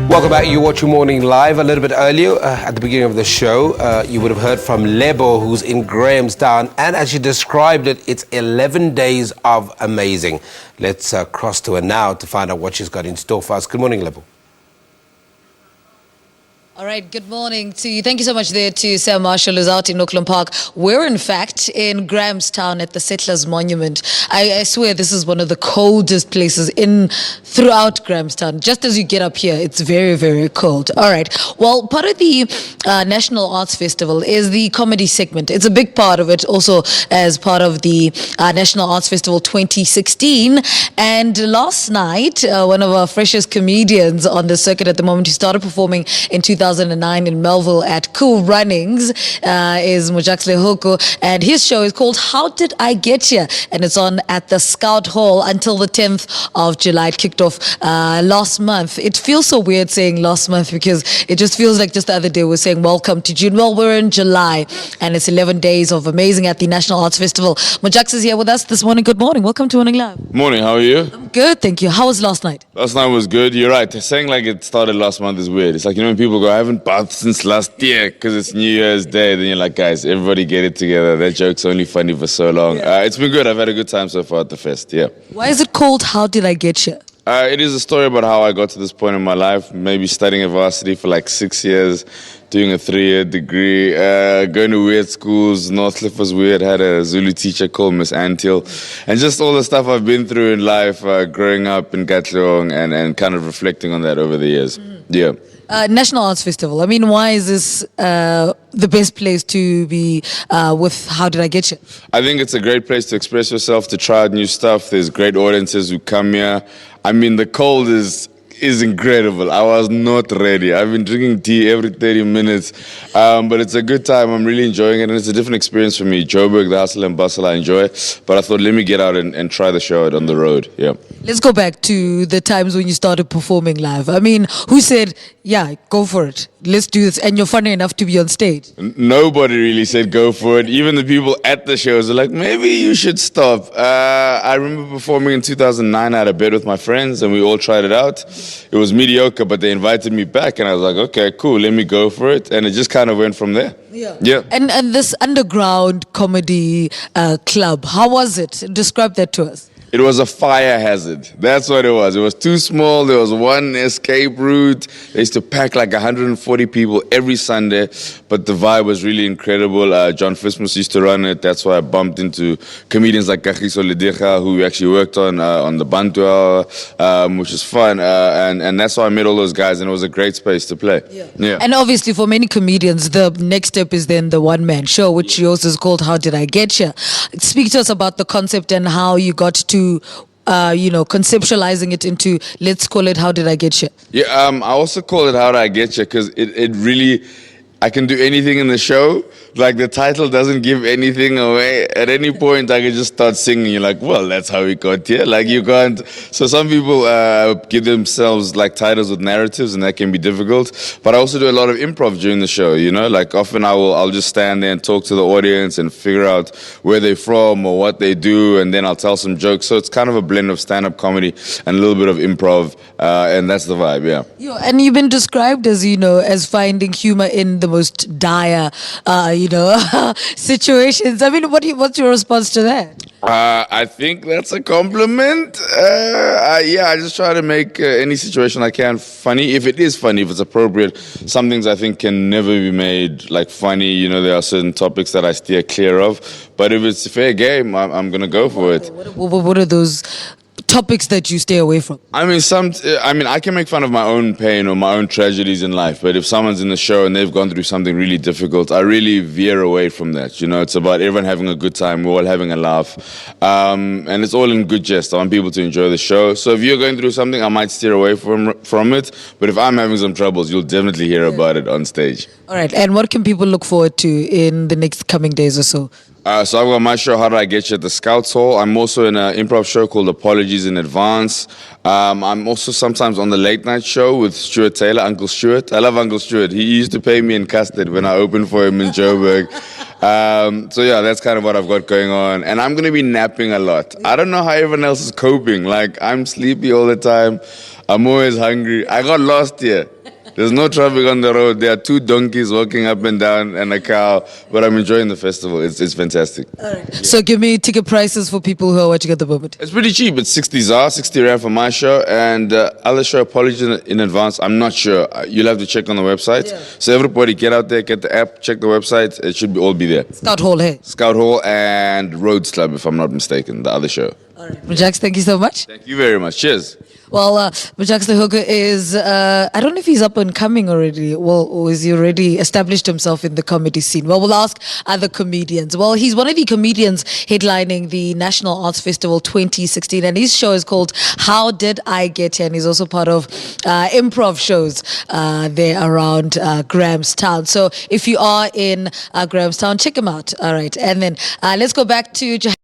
Welcome back. You're watching Morning Live. A little bit earlier, at the beginning of the show, you would have heard from Lebo, who's in Grahamstown, and as she described it, it's 11 days of amazing. Let's cross to her now to find out what she's got in store for us. Good morning, Lebo. All right, good morning to you. Thank you so much there to Sam Marshall, who's out in Auckland Park. We're, in fact, in Grahamstown at the Settlers Monument. I swear this is one of the coldest places throughout Grahamstown. Just as you get up here, it's very, very cold. All right. Well, part of the National Arts Festival is the comedy segment. It's a big part of it, also as part of the National Arts Festival 2016. And last night, one of our freshest comedians on the circuit at the moment, who started performing in 2009 in Melville at Cool Runnings, is Mojak Lehoko, and his show is called How Did I Get Here? And it's on at the Scout Hall until the 10th of July. It kicked off last month. It feels so weird saying last month because it just feels like just the other day we're saying welcome to June. Well, we're in July and it's 11 days of amazing at the National Arts Festival. Mojak is here with us this morning. Good morning. Welcome to Morning Live. Morning, how are you? I'm good, thank you. How was last night? Last night was good, you're right. Saying like it started last month is weird. It's like, when people go, I haven't bathed since last year because it's New Year's Day. Then you're like, guys, everybody get it together. That joke's only funny for so long. It's been good. I've had a good time so far at the fest, yeah. Why is it called How Did I Get Here? It is a story about how I got to this point in my life, maybe studying at varsity for like 6 years, doing a 3-year degree, going to weird schools. Northcliffe was weird, had a Zulu teacher called Miss Antil, and just all the stuff I've been through in life, growing up in Katlehong and kind of reflecting on that over the years. Yeah. National Arts Festival. I mean, why is this the best place to be with How Did I Get You? I think it's a great place to express yourself, to try out new stuff. There's great audiences who come here. I mean, the cold is incredible. I was not ready. I've been drinking tea every 30 minutes, but it's a good time. I'm really enjoying it, and it's a different experience for me. Joburg, the hustle and bustle, I enjoy, but I thought, let me get out and try the show out on the road. Yeah. Let's go back to the times when you started performing live. I mean, who said, yeah, go for it, let's do this, and you're funny enough to be on stage? Nobody really said go for it. Even the people at the shows are like, maybe you should stop. I remember performing in 2009. I had a bed with my friends, and we all tried it out. It was mediocre, but they invited me back, and I was like, okay, cool, let me go for it. And it just kind of went from there. Yeah. And this underground comedy club, how was it? Describe that to us. It was a fire hazard. That's what it was. It was too small. There was one escape route. They used to pack like 140 people every Sunday, but the vibe was really incredible. John Fismus used to run it. That's why I bumped into comedians like Kagiso Ledecha, who we actually worked on the Bantu Hour, which is fun. And that's how I met all those guys, and it was a great space to play. Yeah. And obviously for many comedians, the next step is then the one-man show, which yours is called How Did I Get Here? Speak to us about the concept and how you got to conceptualizing it into, let's call it How Did I Get Here? Yeah, I also call it How Did I Get You because it really, I can do anything in the show. Like the title doesn't give anything away. At any point, I can just start singing. You're like, well, that's how we got here. Like you can't. So some people give themselves like titles with narratives, and that can be difficult. But I also do a lot of improv during the show. Like often I'll just stand there and talk to the audience and figure out where they're from or what they do, and then I'll tell some jokes. So it's kind of a blend of stand-up comedy and a little bit of improv, and that's the vibe. Yeah. And you've been described as as finding humor in the most dire situations. I mean, what's your response to that? I think that's a compliment. I just try to make any situation I can funny. If it is funny, if it's appropriate. Some things I think can never be made like funny. There are certain topics that I steer clear of. But if it's a fair game, I'm going to go for it. What are those topics that you stay away from? I mean, I can make fun of my own pain or my own tragedies in life, but if someone's in the show and they've gone through something really difficult, I really veer away from that. It's about everyone having a good time, we're all having a laugh, and it's all in good jest. I want people to enjoy the show. So if you're going through something, I might steer away from it, but if I'm having some troubles, you'll definitely hear about it on stage. All right, and what can people look forward to in the next coming days or so? So I've got my show, How Did I Get You, at the Scouts Hall. I'm also in an improv show called Apologies in Advance. I'm also sometimes on the late night show with Stuart Taylor, Uncle Stuart. I love Uncle Stuart. He used to pay me in custard when I opened for him in Joburg. So yeah, that's kind of what I've got going on. And I'm going to be napping a lot. I don't know how everyone else is coping. Like, I'm sleepy all the time. I'm always hungry. I got lost here. There's no traffic on the road. There are 2 donkeys walking up and down and a cow, but I'm enjoying the festival. It's fantastic. All right. So give me ticket prices for people who are watching at the moment. It's pretty cheap. It's 60 ZAR, 60 Rand for my show, and other show, apologies in advance. I'm not sure. You'll have to check on the website. Yeah. So everybody get out there, get the app, check the website. It should all be there. Scout Hall, hey. Scout Hall and Rhodes Club, if I'm not mistaken, the other show. All right. Mojak, thank you so much. Thank you very much. Cheers. Well, Mojak Lehoko is, I don't know if he's up and coming already, or is he already established himself in the comedy scene? Well, we'll ask other comedians. Well, he's one of the comedians headlining the National Arts Festival 2016, and his show is called How Did I Get Here? And he's also part of improv shows there around Grahamstown. So if you are in Grahamstown, check him out. All right. And then let's go back to